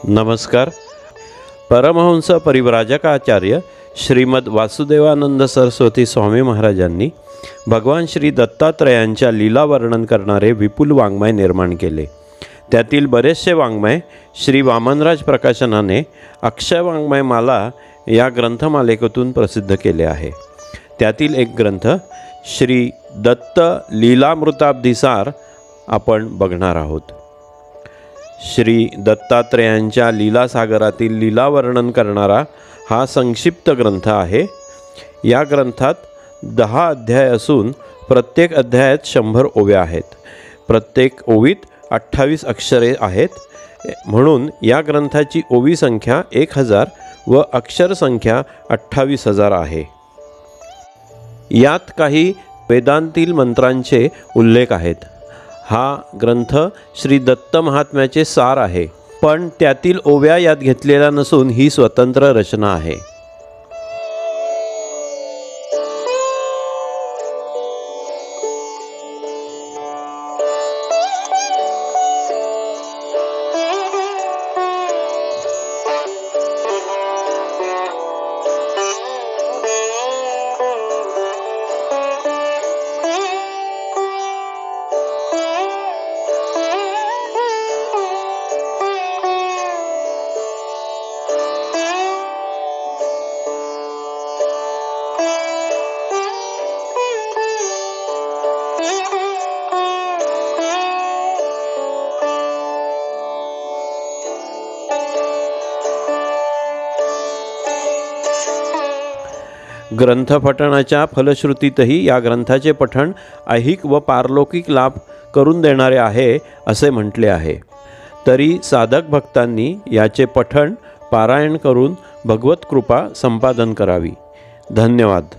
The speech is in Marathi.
नमस्कार। परमहंस परिव्राजकाचार्य श्रीमद वासुदेवानंद सरस्वती स्वामी महाराजांनी भगवान श्री दत्तात्रयांच्या लीला वर्णन करणारे विपुल वाङ्मय निर्माण केले। त्यातील बरेचसे वाङ्मय श्री वामनराज प्रकाशनाने अक्षय वाङ्मय माला या ग्रंथमालेकतून प्रसिद्ध केले आहे। त्यातील एक ग्रंथ श्री दत्त लीलामृताब्धिसार आपण बघणार आहोत। श्री दत्तात्रयांच्या लीलासागरातील लीला वर्णन करणारा हा संक्षिप्त ग्रंथ आहे। या ग्रंथात 10 अध्याय असून प्रत्येक अध्यायात 100 ओव्या आहेत। प्रत्येक ओवीत 28 अक्षरे आहेत, म्हणून या ग्रंथाची ओवी संख्या 1000 व अक्षर संख्या 28,000 आहे। यात काही वेदांतील मंत्रांचे उल्लेख आहेत। हा ग्रंथ श्री दत्त महात्म्याचे सार आहे, पण त्यातील ओव्या यात घेतलेल्या नसून ही स्वतंत्र रचना आहे। ग्रंथपठणाच्या फलश्रुतीतही या ग्रंथाचे पठण ऐहिक व पारलौकिक लाभ करून देणारे आहे असे म्हटले आहे। तरी साधक भक्तांनी याचे पठण पारायण करून भगवत कृपा संपादन करावी। धन्यवाद।